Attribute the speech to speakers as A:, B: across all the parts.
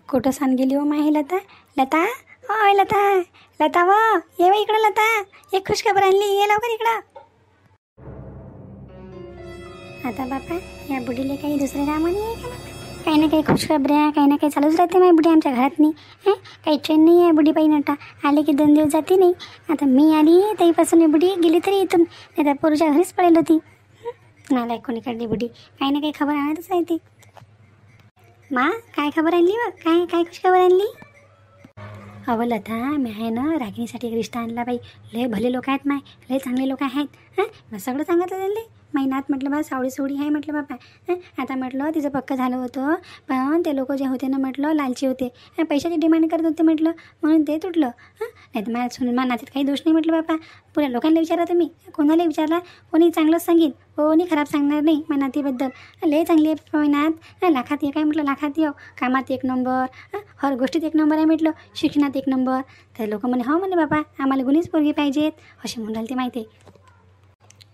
A: कुठं सांग गेली हो माही लता? लता, ओय लता, लता व ये बाई इकडं लता, एक खुशखबर आणली, ये लवकर इकडं. आता बापा या बुढीले काही दुसरे कामं नाही आहे का बापा? काही ना काही खुशखबऱ्या काही ना काही चालूच राहते माझी बुढी आमच्या घरात नाही. काही ट्रेन नाही आहे बुढी पाहिजे नटा, आले की 2 दिवस जाते नाही. आता मी आली तरीपासून मी बुढी गेली तरी इथून, नाही तर पोरूच्या घरीच पडेल होती. नालायक कोणी काढली बुढी, काही ना काही खबर आणतच आहे ती. मा काय खबर आणली व काय काय खुशखबर आणली? अहो लता, मी आहे ना रागिणीसाठी एक रिश्ता आणला बाई. लय भले लोक आहेत माय, लय चांगले लोक आहेत. मी सगळं सांगितलं त्यांना. महिन्यात म्हटलं बा सावळी सोडी आहे म्हटलं बापा. आता म्हटलं तिचं पक्क झालं होतं, पण ते लोक जे होते ना म्हटलं लालची होते, पैशाची डिमांड करत होते म्हटलं, म्हणून ते तुटलं. नाही तर माझ्या नात्यात काही दोष नाही म्हटलं बापा. पुऱ्या लोकांना विचारा तुम्ही, कोणाला विचारला कोणी चांगलंच सांगेल, कोणी खराब सांगणार नाही माझ्या नातीबद्दल. लय चांगली आहे महिन्यात, लाखात एक आहे म्हटलं, लाखात येऊ, कामात 1 नंबर, हर गोष्टीत 1 नंबर आहे म्हटलं, शिक्षणात 1 नंबर. तर लोक म्हणे हो म्हणे बापा आम्हाला गुणीच पोरगी पाहिजेत असे म्हणून राहिले ते माहिती आहे.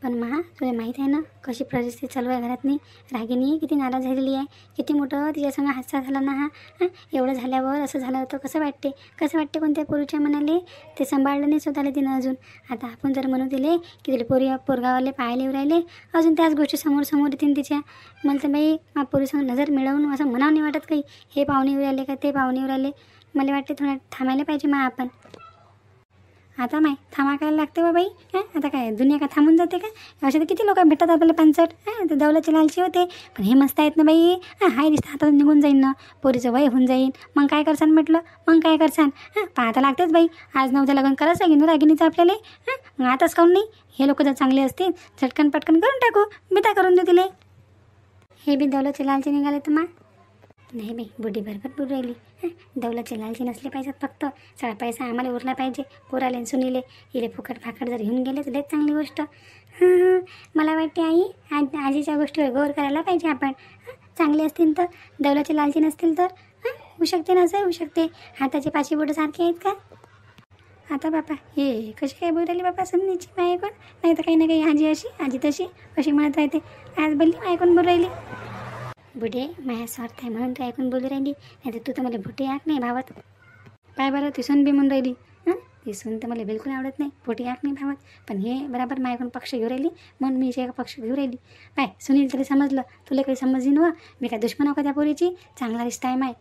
A: पण तुला माहीत आहे ना कशी परिस्थिती चालू आहे घरातनी. रागिनी किती नाराज झालेली आहे, किती मोठं तिच्यासंग हादसा झाला ना हा. एवढं झाल्यावर असं झालं होतं, कसं वाटते कोणत्या पोरीच्या मनाले. ते सांभाळलं नाही स्वतःला तिनं अजून. आता आपण जर म्हणू दिले की तिला पोरगावाले पाहायला येऊ राहिले, अजून त्याच गोष्टी समोर येतील तिच्या. मला तर बाई मा पोरीसंग नजर मिळवून असं म्हणावं नाही वाटत काही, हे पाहुणे येऊ राहिले का ते पाहुणे येऊ राहिले. मला वाटते थोडं थांबायला पाहिजे आपण. आता माय थांबायला लागते बा बाई. आता काय दुनिया का थांबून जाते का? असे तर किती लोक भेटतात आपल्याला 5 ते दौलतचे लालची होते. पण हे मस्त आहेत ना बाई. हाय रिश्ता हातातून निघून जाईन ना, पोरीचं वय होऊन जाईन, मग काय करसान म्हटलं, मग काय करसान. पाहता लागतेच बाई, आज 9 लग्न करायचं आहे रागिनीचं आपल्याला. मग आताच काऊन नाही? हे लोक जर चांगले असतील झटकन पटकन करून टाकू, बिता करून देऊ तिले. हे बी दौलतचे लालचे निघाले तर मा नाही बाई, बुढी बरोबर बोलू राहिली. दौलतचे लालची नसले पाहिजेत, फक्त सगळा पैसा आम्हाला उरला पाहिजे. पोराले सुनीले इले फुकट फाकट जर घेऊन गेले तर लयच चांगली गोष्ट. मला वाटते आई आजीच्या गोष्टीवर गौर करायला पाहिजे आपण. चांगले असतील तर, दौलतचे लालची नसतील तर होऊ शकते ना, असं होऊ शकते. हाताचे 5 बोटं सारखे आहेत का? आता बापा हे कशी काय बोलू राहिली बापा सुनीची मायकून. नाही तर काही ना काही आजी आजी तशी अशी म्हणत राहते. आज बोलली मायकून बोलू राहिली. बुढे माझ्या स्वार्थ आहे म्हणून तू ऐकून बोलू राहिली, नाही तर तू तर मला भुटे आक नाही भावत. पाय बरं ती सून बी म्हणून राहिली. ती सून तर मला बिलकुल आवडत नाही, भुटे आक नाही भावत. पण हे बराबर माझ्याकडून पक्ष घेऊ राहिली म्हणून मी एक पक्ष घेऊ राहिली. पाय सुनील तरी समजलं, तुला काही समजली नव, मी काय दुश्मन हो का त्या पोरीची? चांगला रिश्ता आहे माय.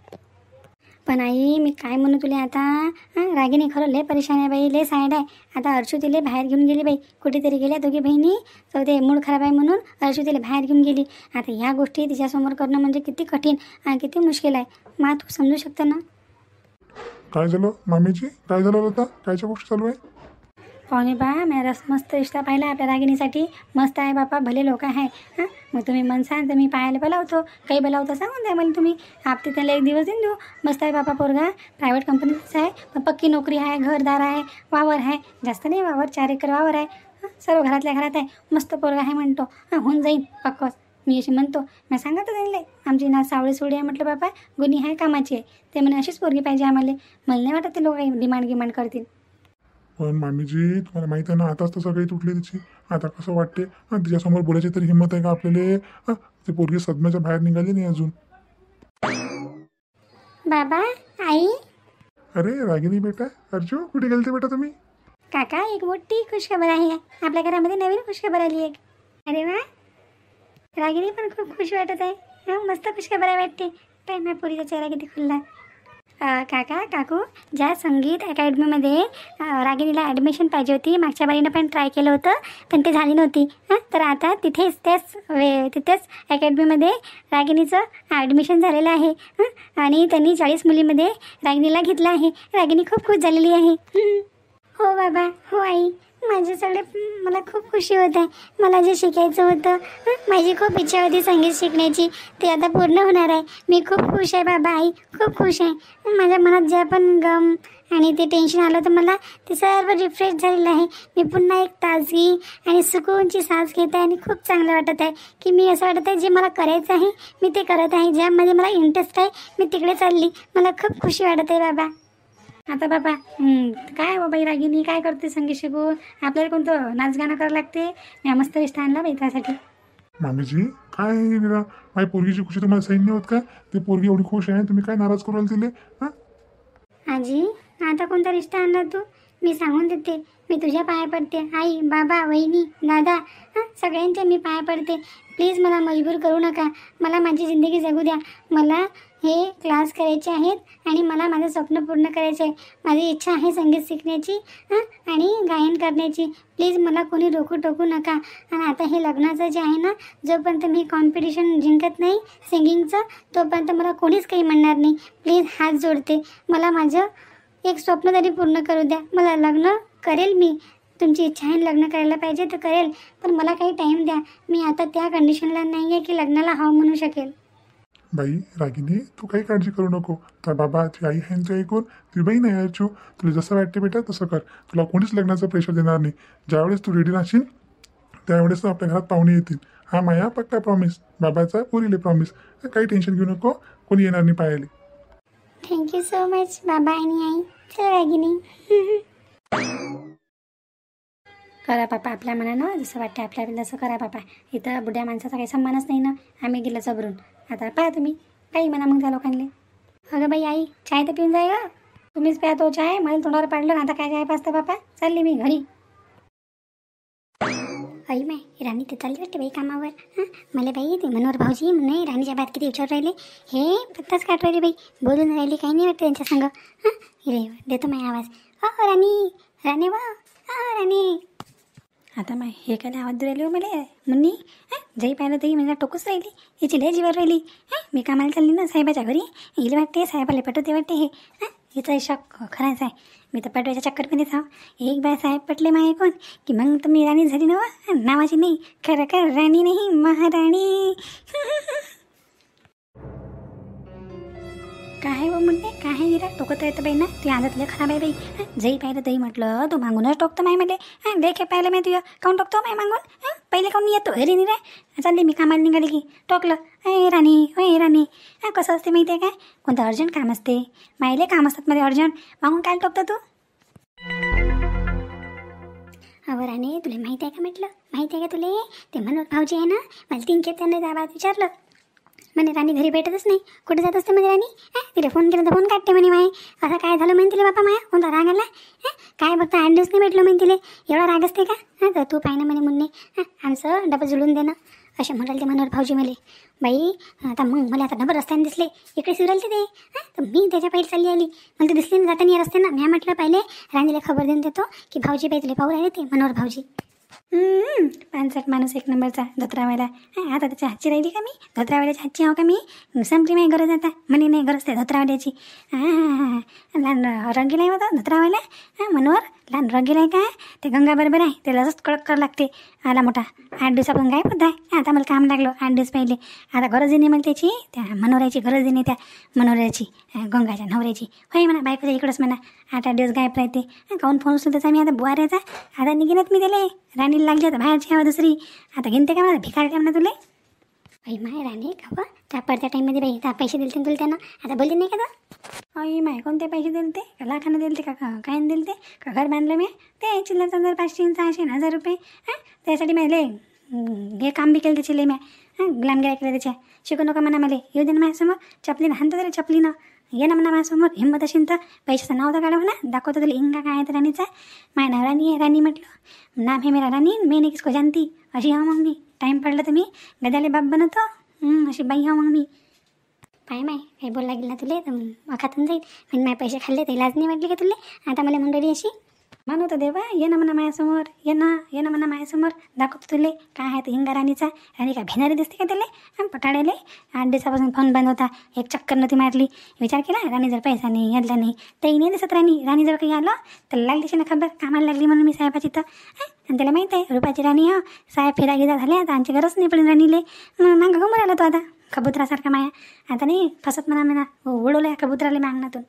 A: पण आई मी काय म्हणू तुला आता. रागिनी खरं लय परेशान आहे बाई, लय सॅड आहे. आता अर्शू तिले बाहेर घेऊन गेली बाई, कुठेतरी गेल्या दोघी बहिणी. तर ते मूड खराब आहे म्हणून अर्शू तिला बाहेर घेऊन गेली. आता ह्या गोष्टी तिच्यासमोर करणं म्हणजे किती कठीण आणि किती मुश्किल आहे. मा तू समजू शकता ना.
B: काय झालं मामीजी, काय झालं होता, कायच्या गोष्टी चालू आहे?
A: पाहुणे बा मी मस्त रिश्ता पाहिला आपल्या रागिणीसाठी. मस्त आहे बापा, भले लोक आहे. मग तुम्ही म्हणसाल तर मी पाहायला बोलावतो, काही बोलावतो सांगून द्या मला तुम्ही. आपते त्याला 1 दिवस देऊन देऊ. मस्त आहे बापा पोरगा, प्रायव्हेट कंपनीच आहे, पण पक्की नोकरी आहे, घरदार आहे, वावर आहे, जास्त नाही वावर, 4 एकर वावर आहे. सर्व घरातल्या घरात आहे, मस्त पोरगा आहे म्हणतो. होऊन जाईन पक्कच, मी अशी म्हणतो. मी सांगतो त्यांना आमची ना सावळी सोडी आहे म्हटलं बापा, गुन्ही आहे, कामाची आहे. ते म्हणे अशीच पोरगी पाहिजे आम्हाला. मला नाही वाटत ते लोक डिमांड करतील.
B: पण मामीजी तुम्हाला माहिती आहे ना, आताच तसं काही तुटली तिची. आता कसं वाटते तिच्यासमोर बोलायची तरी हिंमत आहे का आपल्याला? ते पोरगी सदम्याच्या बाहेर निघाली नाही अजून.
A: बाबा आई.
B: अरे रागिनी बेटा, अर्जू कुठे गेलते बेटा तुम्ही?
A: काका एक मोठी खुशखबर आहे, आपल्या घरामध्ये नवीन खुशखबर आली एक. अरे वा, रागिनी पण खूप खुश वाटत आहे. मस्त खुशखबर आहे वाटते. काय माझ्या पोरीचा चेहरा किती खुलला. काका काकू, ज्या संगीत अकॅडमीमध्ये रागिनीला ॲडमिशन पाहिजे होती, मागच्या बारीनं पण ट्राय केलं होतं पण ते झाली नव्हती. तर आता तिथेच अकॅडमीमध्ये रागिनीचं ॲडमिशन झालेलं आहे. आणि त्यांनी 40 मुलीमध्ये रागिनीला घेतलं आहे. रागिनी खूप खुश झालेली आहे. हो बाबा, हो आई, माझे सगळे मला खूप खुशी होत आहे. मला जे शिकायचं होतं, माझी खूप इच्छा होती संगीत शिकण्याची, ते आता पूर्ण होणार आहे. मी खूप खुश आहे बाबा आई, खूप खुश आहे. माझ्या मनात जे पण गम आणि ते टेन्शन आलं तर मला ते सर्व रिफ्रेश झालेलं आहे. मी पुन्हा एक ताजगी आणि सुकूनची सांस घेत आहे आणि खूप चांगलं वाटत आहे की मी असं वाटत आहे जे मला करायचं आहे मी ते करत आहे. ज्यामध्ये मला इंटरेस्ट आहे मी तिकडे चालली. मला खूप खुशी वाटत आहे बाबा. आता बाबा काय बाबा रागिनी काय करते संगीत शिकून? आपल्याला कोणतं नाच गाणं करावं लागते. मी मस्त रिश्ता आणला बाई त्यासाठी.
B: मामीजी काय माझी पोरगीची खुशी तुम्हाला सैन नाही होत का? ती पोरगी एवढी खुश आहे, तुम्ही काय नाराज करू राहिले तिले? हां
A: आजी आता कोणता रिश्ता आणला तू? मी सांगून देते, मी तुझ्या पाया पडते. आई बाबा वहिनी दादा सगळ्यांच्या मी पाया पडते. प्लीज मला मजबूर करू नका. मला माझी जिंदगी जगू द्या. मला हे क्लास करायचे आहेत आणि मला माझं स्वप्न पूर्ण करायचं आहे. माझी इच्छा आहे संगीत शिकण्याची आणि गायन करण्याची. प्लीज मला कोणी रोखू टोकू नका. आणि आता हे लग्नाचं जे आहे ना, जोपर्यंत मी कॉम्पिटिशन जिंकत नाही सिंगिंगचं तोपर्यंत मला कोणीच काही म्हणणार नाही. प्लीज हात जोडते. मला माझं एक स्वप्न तरी पूर्ण करू द्या. मला लग्न करेल मी. तुमची इच्छा आहे लग्न करायला पाहिजे तर करेल, पण मला काही टाईम द्या. मी आता त्या कंडिशनला नाही आहे की लग्नाला हाव म्हणू शकेल.
B: बाई रागिनी, तू काही काळजी करू नको. तर बाबा ती आई ह्यांचं ऐकून ती बहीण आहे अर्चू, तुला जसं वाटते बेटा तसं कर. तुला कोणीच लग्नाचं प्रेशर देणार नाही. ज्यावेळेस तू रेडी राहशील त्यावेळेस आपल्या घरात पाहुणे येतील. हा माया पक्का प्रॉमिस, बाबाचा पुरीले प्रॉमिस. काही टेन्शन घेऊ नको, कोणी येणार नाही पाहायला.
A: थँक्यू सो मच बाबा आणि आई. चल रागिनी. करा पापा आपल्या मनानं जसं वाटतं आपल्याला तसं करा पापा. इथं बुड्या माणसाचा काही सन्मानच नाही ना. आम्ही गेलो चबरून. आता पहा तुम्ही काही म्हणा मग त्या लोकांना. अगं बाई आई चाय तर पिऊन जाय ग. तुम्हीच प्या तो चाय. मला तोंडावर पाडलं. आता काय चाय पाचतं बापा. चालली मी घरी. आई माय राणी ते चालली वाटते बाई कामावर. मला बाई ते मनोहर भाऊजी म्हणे राणीच्या बात किती विचार राहिले. हे पत्ताच काट राहिले बाई. बोलून राहिली काही नाही वाटतं त्यांच्या संग. रे देतो माय आवाज. राणी राणी वा राणी. आता माय हे काय आवाज देऊ राहिली हो मला मुन्नी. जई पाहिलं तरी मला टोकूच राहिली. याची लय जीवर राहिली. मी कामाला चालली ना साहेबाच्या घरी. हिला वाटते साहेबाला पटवते वाटते. हे हिचा शक खराच आहे. मी तर पटवायच्या चक्करमध्येच आहो. एक बाय साहेब पटले माय कोण की मग तर मी राणी झाली ना. नावाची नाही खरं खरं राणी नाही महाराणी. काय हो म्हणते काय आहे गिरा टोकत येतं बाई ना. ती आदत लय खराब आहे बाई. जई पाहिलं तरी म्हटलं तू मागूनच टोकतो माय मध्ये. देखे पाहिलं मी तुझं काऊन टोकतो माय मागून. पहिले काऊन येतो घरी नाही रे. चालली मी कामाला निघाली की टोकलं. राणी राणी. कसं असते माहिती आहे काय? कोणतं अर्जंट काम असते माहिले काम असतात मध्ये अर्जंट. मागून काय टोकतं तू? अहो राणी तुला माहिती आहे का म्हटलं. माहिती आहे का तुला ते मनोहर भाऊजी आहे ना. मला 3 खेप त्यांना त्या बात विचारलं. म्हणे राणी घरी भेटतच नाही. कुठे जात असते म्हणजे राणी. तिला फोन केला तर फोन काढते म्हणे माय. असं काय झालं म्हणते तिला बापा माया. कोणता राग आला काय फक्त 8 दिवस नाही भेटलो म्हणते तिला. एवढा राग असते का? तर तू पाहिनं म्हणे मुन्ने आमचं डबं जुळून देणं असे म्हणाल ते मनोहर भाऊजी मला. बाई आता मग मला आता डबल रस्त्याने दिसले. इकडे सुरालते ते. तर मी त्याच्या पहिले चालली आली. मला ते दिसले ना जाताना या रस्त्यानं. मी म्हटलं पहिले राणीला खबर देऊन देतो की भाऊजी बाई तुला पाहू राहिले ते मनोहर भाऊजी. पानसट माणूस एक नंबरचा धोत्रावायला. आता त्याच्या हातची राहिली का मी? धोत्रावाल्याच्या हातची आहो का मी? संपली माझी गरज आता. म्हणे नाही गरज ते धोत्रावाल्याची. लहान रंगीला आहे होता धोत्रावाला. मनोहर लहान रंगीला आहे काय? ते गंगा बरोबर आहे. त्याला जस्ट कडक करावं लागते. आला मोठा 8 दिवसापासून काय होत आहे. आता मला काम लागलो 8 दिवस पहिले. आता गरज नाही मला त्याची. त्या मनोहराची गरज नाही. त्या मनोहराची गंगाच्या नवऱ्याची होय म्हणा. बायकोच्या इकडंच म्हणा 8 दिवस गायब राहते. काऊन फोन उचलतो त्याचा मी आता बुवाऱ्याचा. आता निघेनच मी त्याला. राणीला लागली आता बाहेरची हवा दुसरी. आता घेनते का मला भिकार काय म्हणा तुला. बाई माय राणी का बा त्या पडत्या टाईममध्ये बाई त्या पैसे दिलते तुला त्यानं. आता बोलली नाही का तर? आई माय कोणते पैसे दिलते? का लाखानं दिलते का काय दिलते का घर बांधलं मी? ते चिल्लर 500 600 1000 रुपये. त्यासाठी मला हे काम बी केलं त्याची लय म्या. गुलाम गिरा केलं त्याच्या. शिकू नका म्हणा मला. येऊ दे ना माझ्यासमोर. चपलीनं हाणतं तरी चपलीनं. ये ना म्हणा माझ्यासमोर. हिंमत असेल तर पैशाचं नाव तर काढा म्हणा. दाखवतो तुला इंगा काय आहे तर राणीचा. माझ्या नाव राणी आहे. राणी म्हटलं नाम हे मेरा राणी मैं किसको जानती. अशी हा मग मी टाईम पडलं तर मी गद्याले बाप बनवतो. अशी बाई हा मग मी. पाय माय काही बोलला गेला तुले तर खातून जाईल. पण माझे पैसे खाल्ले तर लाज नाही वाटली का तुले. आता मला मंडळी अशी म्हणू तर देवा. ये ना म्हणा माझ्यासमोर. ये ना म्हणा माझ्यासमोर. दाखवतो तुले काय आहे तर हिंगा राणीचा. राणी काय भिणारी दिसते का त्याला पटाड्याले. 8 दिवसापासून फोन बंद होता. एक चक्कर नव्हती मारली. विचार केला राणी जर पैसा नाही यादला नाही तरी नाही दिसत राणी जर काही आलं तर लागलीशी ना खबर कामाला लागली म्हणून मी साहेबाची तर. आणि त्याला माहीत आहे रुपाची राणी हा साहेब फिरागिरा झाले. आता आमची गरज नाही पडली राणीले. मागं घुमून राहिला तो आता कबुतरासारखा माया. आता नाही फसत म्हणा उडवलं या कबुतराला मागण्यातून.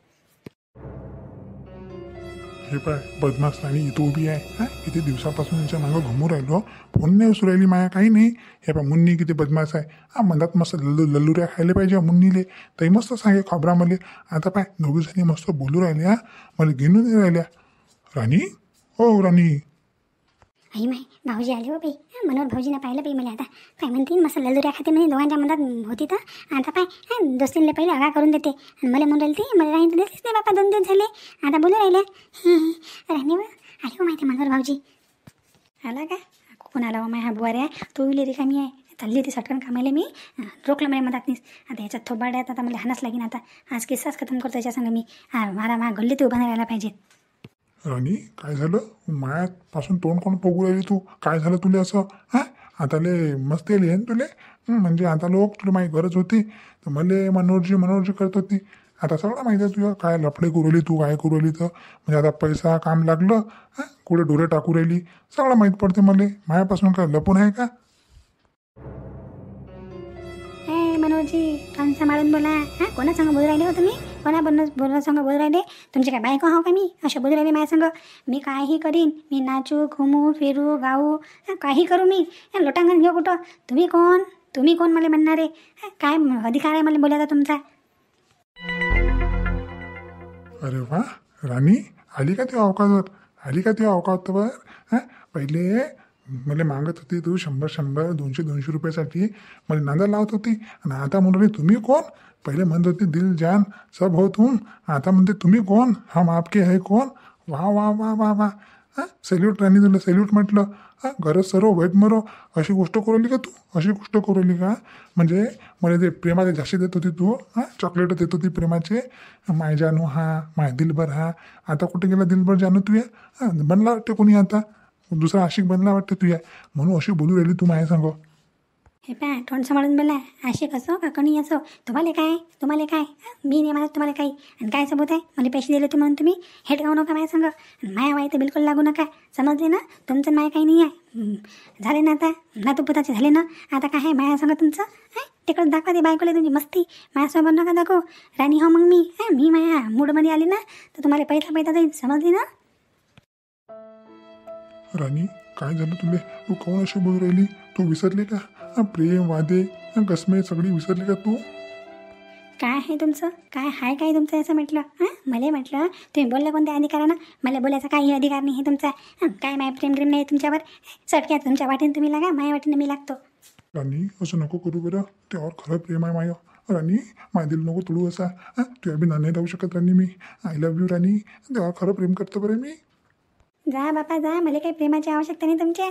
B: हे पाय बदमाश राणी इथं उभी आहे. किती दिवसापासून यांच्या मागं घुमू राहिलो. फोन नाही उसू राहिली माया काही नाही. हे पाय मुन्नी किती बदमाश आहे. मधात मस्त लल्लुऱ्या खायला पाहिजे मुन्नीले. तरी मस्त सांगे खबरा मला. आता पाय दोघीजणी मस्त बोलू राहिल्या. मला घेऊन नाही राहिल्या. राणी हो राणी.
A: आई माय भाऊजी आले हो बाई. मनोहर भाऊजीनं पाहिलं बाई मला आता. काय म्हणतील मस्त ललुऱ्या खाते म्हणे दोघांच्या मनात होती तर आता पाय दोस्तींना पहिले आगा करून देते आणि मला म्हणून राहिली ती मला राहीन तर दिसलीच नाही बापा 2 दिवस झाले आता बोलू राहिल्या. राणी आली हो माहिती मनोहर भाऊजी. आला का कोण आला हो माय हा बुवाऱ्या तो विले रिकामी आहे चालली होती सटकन कामाला मी रोखलं माझ्या मधात नाही. आता याच्यात थोबाड्यात आता मला हानच लागेन आता आज किस्साच खतम करतो याच्या संग मी. मला गल्ली ते उभा नाही राहायला पाहिजे.
B: राणी काय झालं मायापासून तोंड कोण बघू राहिली तू काय झालं तुला असं हां आता ले मस्त येईल आहे ना तुले म्हणजे आता लोक तुला माझी गरज होती तर मला मनोरजी करत होती. आता सगळं माहिती आहे तुझं काय लफडे करू राहिली तू काय करू राहिली तर म्हणजे आता पैसा काम लागलं हां कुठे डोरे टाकू राहिली सगळं माहीत पडते मला मायापासून काय लपून आहे का.
A: मनोहरजी कान सांभाळून बोला. कोणा संग बोलू राहिले हो तुम्ही बोलणं संग बोलू राहिले तुमचे काय बायको हो का मी अशा बोलू राहिले माझ्या संग. मी काही करीन मी नाचू घुमू फिरू गाऊ काही करू मी लोटांगण घेऊ कुठं. तुम्ही कोण मला म्हणणारे काय अधिकार आहे मला बोलायचा तुमचा.
B: अरे वा राणी आली का त्या अवकाशावर हां पहिले मला मागत होती तू 100 200 रुपयासाठी मला नांदा लावत होती आणि आता म्हणून तुम्ही कोण. पहिले म्हणत होती दिल जान सब हो तुम आता म्हणते तुम्ही कोण हम आपके है कोण. वा वा वा वा वा हां सॅल्यूट राणी तुला सॅल्यूट म्हटलं. हां गरज सरो वैट मरो अशी गोष्ट करू का तू अशी गोष्ट करू का म्हणजे मला ते प्रेमाचे जास्त देत होती तू हां चॉकलेट देत होती प्रेमाचे माय जानू हा माय दिलभर हा आता कुठे गेला दिलभर जानू तू या हां बनला वाटते कोणी आता दुसरा आशिक बनला वाटतं तू या म्हणून अशी बोलू राहिली तू माझ्या सांग.
A: हे पा तोंड सांभाळून बोला आशिक असो का कोणी असो तुम्हाला काय मी नाही म्हणत तुम्हाला काही आणि काय सबूत आहे मला पैसे दिले म्हणून तुम्ही हेट गाऊ नका माझ्या संग माया वाई तर बिलकुल लागू नका समजले ना तुमचं माया काही नाही आहे झाले ना आता नातूपुताचे झाले ना आता काय आहे माया संग तुमचं तिकडं दाखवा ते बायकोला तुमची मस्ती माझ्यासोबत नका दाखव. राणी हो मग मी माया मूडमध्ये आली ना तर तुम्हाला पैसा जाईल समजली ना.
B: राणी काय झालं तुले तू कोण अशी बोलू राहिली तू विसरले का प्रेम वादे कसमे सगळी विसरली का तू.
A: काय आहे तुमचं काय तुमचं असं म्हटलं मला म्हटलं तुम्ही बोललं कोणत्या अधिकारानं मला बोलायचा काही अधिकार नाही आहे तुमचा. काय माय प्रेम नाही तुमच्यावर सटक्यात तुमच्या वाटेने तुम्ही लागा माझ्या वाटेने मी लागतो.
B: राणी असं नको करू बरं त्यावर खरं प्रेम आहे माया. राणी माझ्या दिल नको तुडू असा तुझ्या बी नाही राहू शकत राणी मी. आय लव्ह यू राणी त्यावर खरं प्रेम करतो बरं मी.
A: जा बापा जा मला काही प्रेमाची आवश्यकता नाही तुमच्या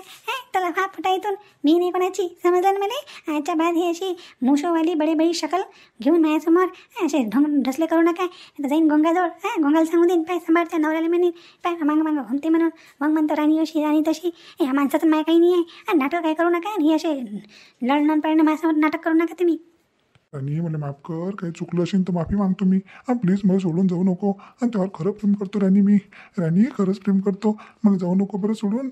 A: त्याला हा फुटा इथून मी नाही कोणाची समजलं ना मला. आजच्या बाद ही अशी मुशोवाली बडी शकल घेऊन माझ्यासमोर असे ढसले करू नका आता जाईन गोंगाजवळ गोंगाला सांगू देईन पाय सांभाळत्या नवऱ्याला म्हणेन पाय मागं घुमते म्हणून मग म्हणतो राणी अशी राणी तशी ह्या माणसाचं माय काही नाही आहे नाटक काय करू नका आणि असे लढणं पडणं माझ्यासमोर नाटक करू नका तुम्ही.
B: राणी मला माफ कर काही चुकलं असेल तर माफी मागतो मी प्लीज मला सोडून जाऊ नको आणि त्यावर खरं प्रेम करतो राणी मी. राणी खरंच प्रेम करतो मला जाऊ नको बरं सोडून.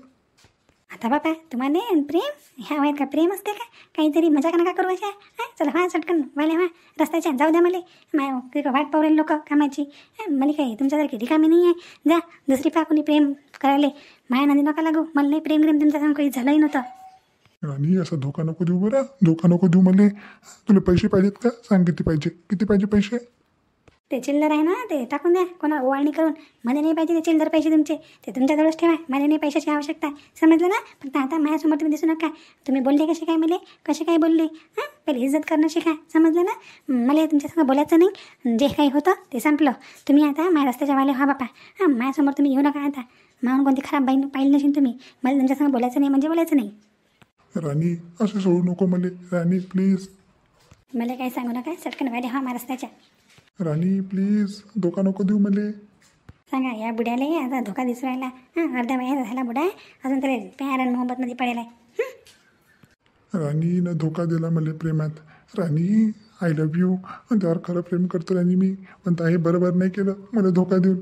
A: आता बापा तुम्हाला प्रेम ह्या वयात का प्रेम असते का काहीतरी मजा नका करू अशा चला चटकन वाल्या रस्त्याच्या जाऊ द्या मला माय वाट पावलेली लोक कामाची मला काही तुमच्यासारखी रिकामी नाही आहे. जा दुसरी पा कोणी प्रेम करायला माया नदी नका लागू मला नाही प्रेम तुमच्यासमोर काही झालंही नव्हतं.
B: राणी असा धोका नको देऊ बरं धोका नको देऊ मला. तुला पैसे पाहिजेत का सांग किती पाहिजे पैसे.
A: ते चिल्लर आहे ना ते टाकून द्या कोणाला ओवाळणी करून मला नाही पाहिजे ते चिल्लर पैसे तुमचे ते तुमच्याजवळच ठेवा मला नाही पैशाची आवश्यकता आहे समजलं ना. फक्त आता माझ्यासमोर तुम्ही दिसू नका. तुम्ही बोलले कसे काय बोलले पहिले इज्जत करणं शिका समजलं ना. मला तुमच्यासमोर बोलायचं नाही जे काही होतं ते संपलं. तुम्ही आता माझ्या रस्त्याच्या वाले बापा माझ्यासमोर तुम्ही येऊ नका आता म्हणून कोणती खराब बाई पाहिली नसेल तुम्ही मला तुमच्यासमोर बोलायचं नाही म्हणजे बोलायचं नाही.
B: राणी असं सोडू नको मला राणी प्लीज.
A: मला काय सांगू नका चटकन वाले माझ्या रस्त्याच्या.
B: राणी प्लीज धोका नको देऊ मला.
A: सांगा या बुड्याला आता धोका दिसू राहिला अर्ध्या वयाचा झाला बुडा अजून तरी प्यार आणि मोहब्बतमध्ये पडेल आहे.
B: राणी न धोका दिला मला प्रेमात. राणी आय लव्ह यू त्यावर खरं प्रेम करतो राणी मी पण हे बरोबर नाही केलं मला धोका देऊन.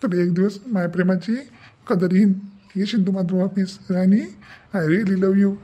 B: तर एक दिवस माझ्या प्रेमाची कदर येईन येशील तू मात्र वापिस. राणी आय रिअली लव्ह यू.